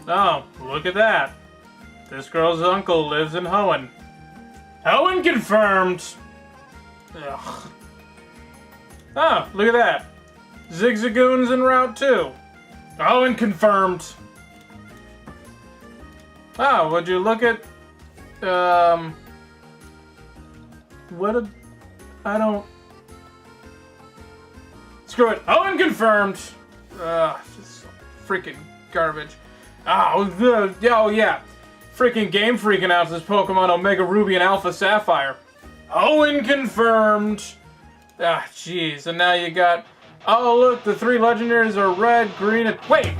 Oh, look at that. This girl's uncle lives in Hoenn. Hoenn confirmed! Ugh. Oh, look at that. Zigzagoon's en route too. Hoenn confirmed. Oh, would you look at... I don't... Screw it. Hoenn confirmed! Just freaking garbage. Oh yeah. Freaking Game Freak announces Pokemon Omega Ruby and Alpha Sapphire. Hoenn confirmed! Jeez. And now you got... Oh, look, the 3 legendaries are red, green, and... Wait!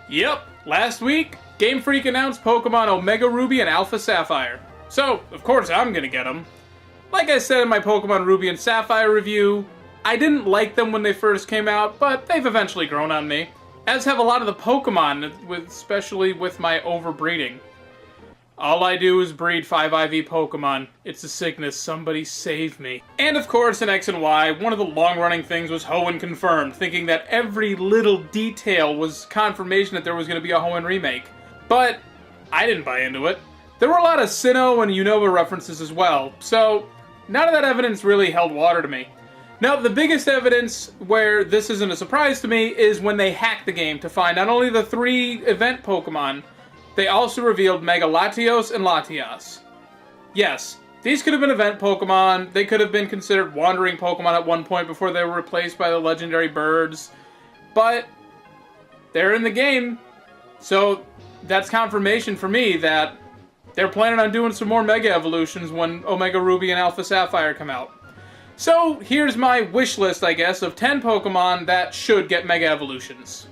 Yep, last week, Game Freak announced Pokemon Omega Ruby and Alpha Sapphire. So, of course I'm gonna get them. Like I said in my Pokemon Ruby and Sapphire review, I didn't like them when they first came out, but they've eventually grown on me. As have a lot of the Pokemon, especially with my overbreeding. All I do is breed 5IV Pokemon. It's a sickness, somebody save me. And of course in X and Y, one of the long-running things was Hoenn confirmed, thinking that every little detail was confirmation that there was going to be a Hoenn remake. But I didn't buy into it. There were a lot of Sinnoh and Unova references as well, so none of that evidence really held water to me. Now, the biggest evidence where this isn't a surprise to me is when they hacked the game to find not only the 3 event Pokemon, they also revealed Mega Latios and Latias. Yes, these could have been event Pokemon, they could have been considered wandering Pokemon at one point before they were replaced by the legendary birds, but they're in the game, so that's confirmation for me that they're planning on doing some more Mega Evolutions when Omega Ruby and Alpha Sapphire come out. So here's my wish list, I guess, of 10 Pokemon that should get Mega Evolutions.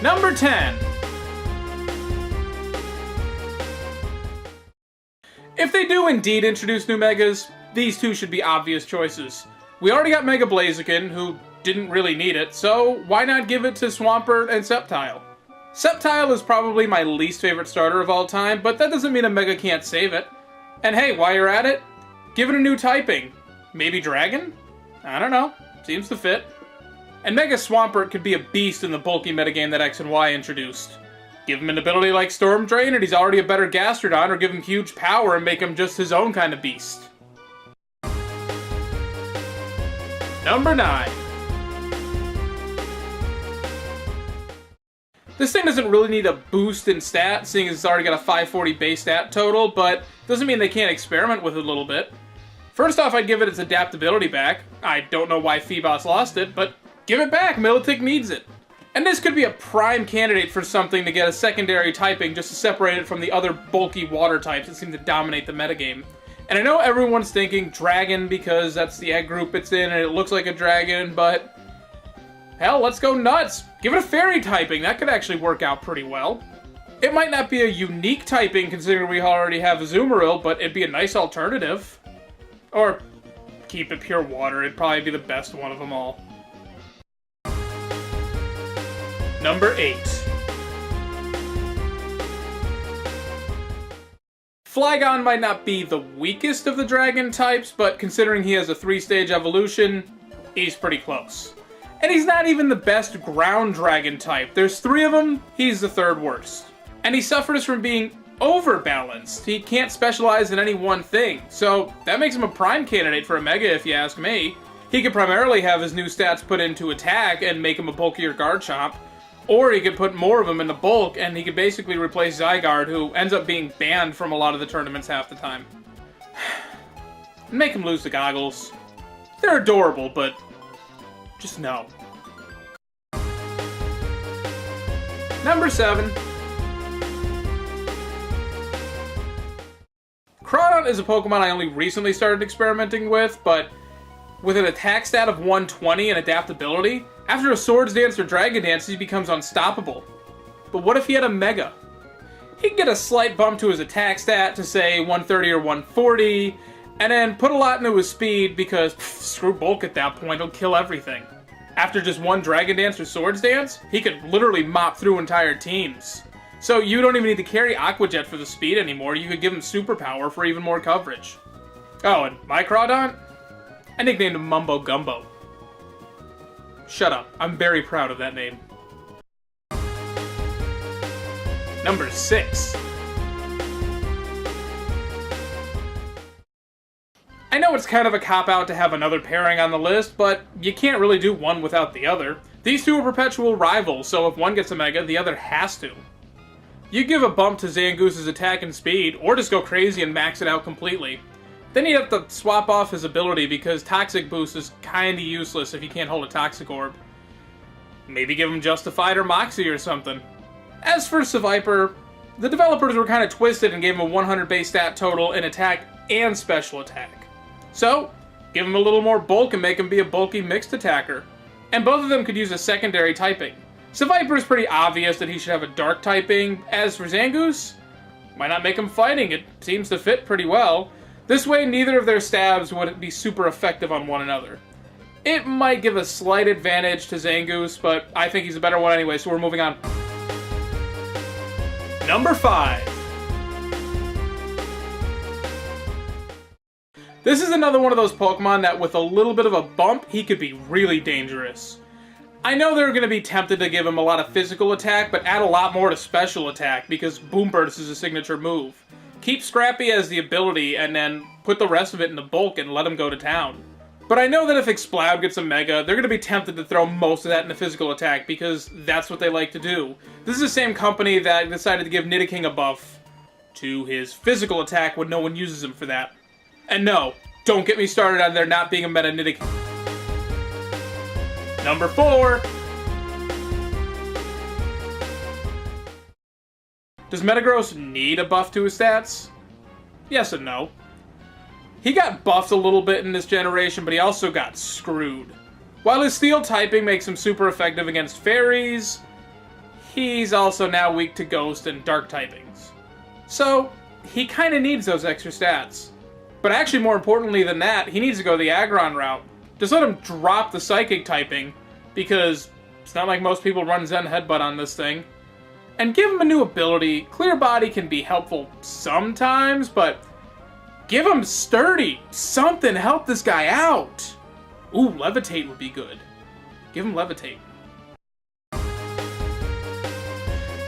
Number 10. If they do indeed introduce new Megas, these 2 should be obvious choices. We already got Mega Blaziken, who didn't really need it, so why not give it to Swampert and Sceptile? Sceptile is probably my least favorite starter of all time, but that doesn't mean a Mega can't save it. And hey, while you're at it, give it a new typing. Maybe Dragon? I don't know. Seems to fit. And Mega Swampert could be a beast in the bulky metagame that X and Y introduced. Give him an ability like Storm Drain and he's already a better Gastrodon, or give him huge power and make him just his own kind of beast. Number 9. This thing doesn't really need a boost in stat, seeing as it's already got a 540 base stat total, but doesn't mean they can't experiment with it a little bit. First off, I'd give it its adaptability back. I don't know why Feebas lost it, but give it back, Militic needs it. And this could be a prime candidate for something to get a secondary typing just to separate it from the other bulky water types that seem to dominate the metagame. And I know everyone's thinking Dragon because that's the egg group it's in and it looks like a dragon, but hell, let's go nuts. Give it a fairy typing, that could actually work out pretty well. It might not be a unique typing considering we already have Azumarill, but it'd be a nice alternative. Or keep it pure water, it'd probably be the best one of them all. Number 8. Flygon might not be the weakest of the dragon types, but considering he has a 3-stage evolution, he's pretty close. And he's not even the best ground dragon type. There's 3 of them, he's the 3rd worst. And he suffers from being overbalanced. He can't specialize in any one thing, so that makes him a prime candidate for a Mega if you ask me. He could primarily have his new stats put into attack and make him a bulkier Garchomp, or he could put more of them into bulk and he could basically replace Zygarde, who ends up being banned from a lot of the tournaments half the time. Make him lose the goggles. They're adorable, but just no. Number 7. Crawdaunt is a Pokemon I only recently started experimenting with, but with an attack stat of 120 and adaptability, after a Swords Dance or Dragon Dance, he becomes unstoppable. But what if he had a Mega? He'd get a slight bump to his attack stat to say 130 or 140, and then put a lot into his speed because screw bulk at that point, he'll kill everything. After just one Dragon Dance or Swords Dance, he could literally mop through entire teams. So you don't even need to carry Aqua Jet for the speed anymore, you could give him Superpower for even more coverage. Oh, and my Crawdont? I nicknamed him Mumbo Gumbo. Shut up, I'm very proud of that name. Number 6. I know it's kind of a cop-out to have another pairing on the list, but you can't really do one without the other. These two are perpetual rivals, so if one gets a Mega, the other has to. You give a bump to Xangoose's attack and speed, or just go crazy and max it out completely. Then you have to swap off his ability because Toxic Boost is kinda useless if you can't hold a Toxic Orb. Maybe give him Justified or Moxie or something. As for Seviper, the developers were kinda twisted and gave him a 100 base stat total in attack and special attack. So, give him a little more bulk and make him be a bulky mixed attacker. And both of them could use a secondary typing. Seviper is pretty obvious that he should have a dark typing. As for Xangoose, why not make him fighting? It seems to fit pretty well. This way, neither of their stabs would be super effective on one another. It might give a slight advantage to Xangoose, but I think he's a better one anyway, so we're moving on. Number 5. This is another one of those Pokemon that with a little bit of a bump, he could be really dangerous. I know they're going to be tempted to give him a lot of physical attack, but add a lot more to special attack, because Boom Burst is a signature move. Keep Scrappy as the ability, and then put the rest of it in the bulk and let him go to town. But I know that if Xplaud gets a Mega, they're going to be tempted to throw most of that into physical attack, because that's what they like to do. This is the same company that decided to give Nidoking a buff to his physical attack when no one uses him for that. And no, don't get me started on there not being a meta Nidoking. Number 4. Does Metagross need a buff to his stats? Yes and no. He got buffed a little bit in this generation, but he also got screwed. While his Steel typing makes him super effective against fairies, he's also now weak to Ghost and Dark typings. So, he kinda needs those extra stats. But actually, more importantly than that, he needs to go the Aggron route. Just let him drop the Psychic typing, because it's not like most people run Zen Headbutt on this thing. And give him a new ability. Clear Body can be helpful sometimes, but give him Sturdy. Something, help this guy out. Ooh, Levitate would be good. Give him Levitate.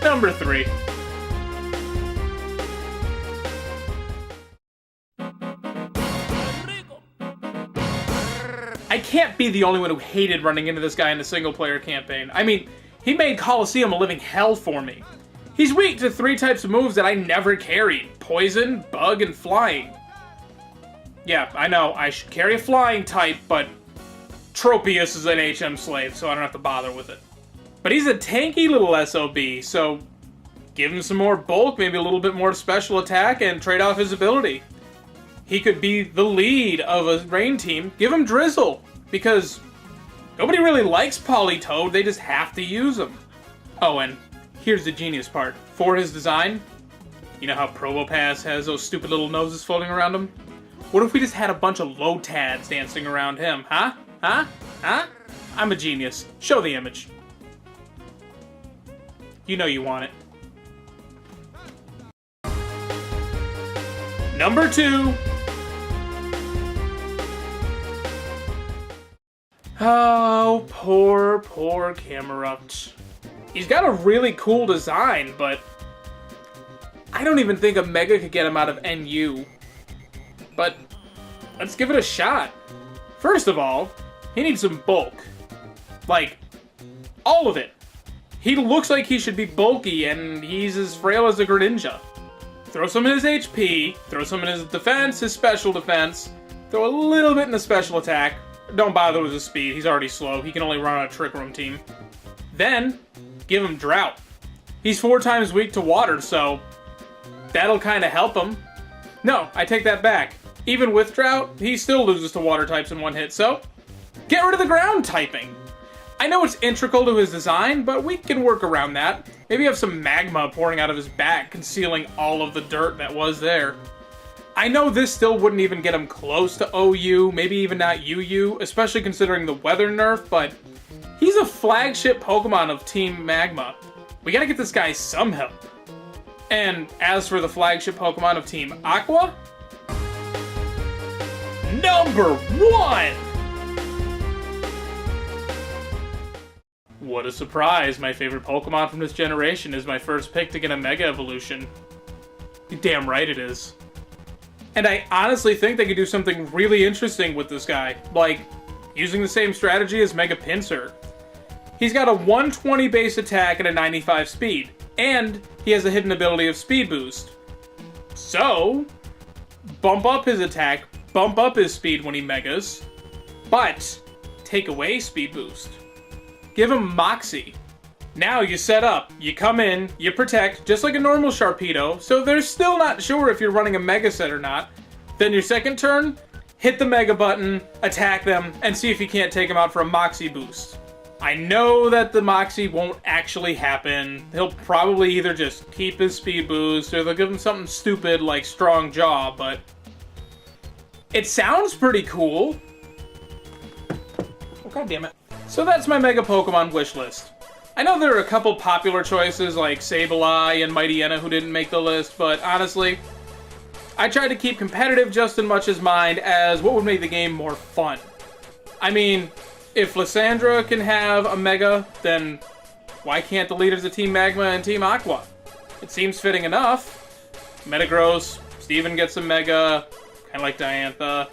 Number 3. I can't be the only one who hated running into this guy in the single-player campaign. I mean, he made Coliseum a living hell for me. He's weak to 3 types of moves that I never carried. Poison, Bug, and Flying. Yeah, I know, I should carry a Flying type, but Tropius is an HM slave, so I don't have to bother with it. But he's a tanky little SOB, so give him some more bulk, maybe a little bit more special attack, and trade off his ability. He could be the lead of a rain team. Give him Drizzle, because nobody really likes Politoed, they just have to use him. Oh, and here's the genius part. For his design, you know how Probopass has those stupid little noses floating around him? What if we just had a bunch of Lotads dancing around him, huh? Huh? Huh? I'm a genius. Show the image. You know you want it. Number 2. Oh, poor Camerupt. He's got a really cool design, but I don't even think a Mega could get him out of NU. But let's give it a shot. First of all, he needs some bulk. Like, all of it. He looks like he should be bulky, and he's as frail as a Greninja. Throw some in his HP, throw some in his defense, his special defense, throw a little bit in the special attack. Don't bother with his speed, he's already slow. He can only run on a Trick Room team. Then, give him Drought. He's 4 times weak to water, so that'll kinda help him. No, I take that back. Even with Drought, he still loses to water types in one hit, so get rid of the ground typing. I know it's integral to his design, but we can work around that. Maybe have some magma pouring out of his back, concealing all of the dirt that was there. I know this still wouldn't even get him close to OU, maybe even not UU, especially considering the weather nerf, but He's a flagship Pokemon of Team Magma. We gotta get this guy some help. And as for the flagship Pokemon of Team Aqua, number 1! What a surprise, my favorite Pokemon from this generation is my first pick to get a Mega Evolution. You're damn right it is. And I honestly think they could do something really interesting with this guy, like using the same strategy as Mega Pinsir. He's got a 120 base attack and a 95 speed, and he has a hidden ability of Speed Boost. So, bump up his attack, bump up his speed when he Megas, but take away Speed Boost. Give him Moxie. Now you set up, you come in, you protect, just like a normal Sharpedo, so they're still not sure if you're running a Mega Set or not. Then your second turn, hit the Mega button, attack them, and see if you can't take them out for a Moxie boost. I know that the Moxie won't actually happen. He'll probably either just keep his speed boost, or they'll give him something stupid like Strong Jaw, but it sounds pretty cool. Oh, God damn it. So that's my Mega Pokemon wish list. I know there are a couple popular choices like Sableye and Mightyena who didn't make the list, but honestly, I tried to keep competitive just as much as mind as what would make the game more fun. I mean, if Lysandra can have a Mega, then why can't the leaders of Team Magma and Team Aqua? It seems fitting enough. Metagross, Steven gets a Mega, kind of like Diantha.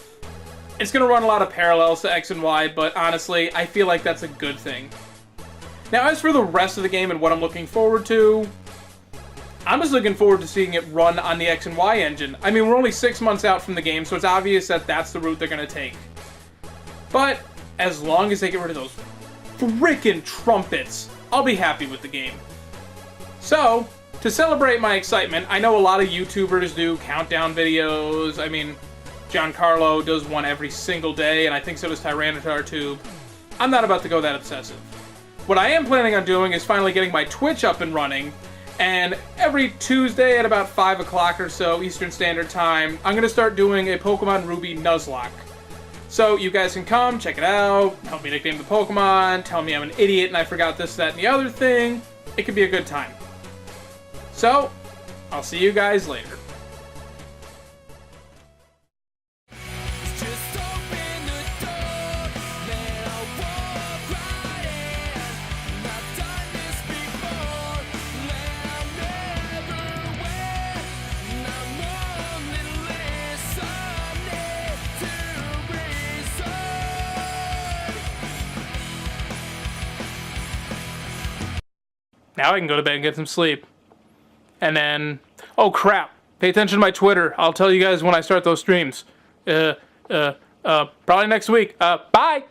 It's going to run a lot of parallels to X and Y, but honestly, I feel like that's a good thing. Now, as for the rest of the game and what I'm looking forward to, I'm just looking forward to seeing it run on the X and Y engine. I mean, we're only 6 months out from the game, so it's obvious that that's the route they're going to take. But as long as they get rid of those frickin' trumpets, I'll be happy with the game. So, to celebrate my excitement, I know a lot of YouTubers do countdown videos. I mean, Giancarlo does one every single day, and I think so does Tyranitar Tube. I'm not about to go that obsessive. What I am planning on doing is finally getting my Twitch up and running, and every Tuesday at about 5 o'clock or so Eastern Standard Time, I'm going to start doing a Pokemon Ruby Nuzlocke. So you guys can come, check it out, help me nickname the Pokemon, tell me I'm an idiot and I forgot this, that, and the other thing. It could be a good time. So, I'll see you guys later. Now I can go to bed and get some sleep. And then, oh crap, pay attention to my Twitter. I'll tell you guys when I start those streams. Probably next week. Bye!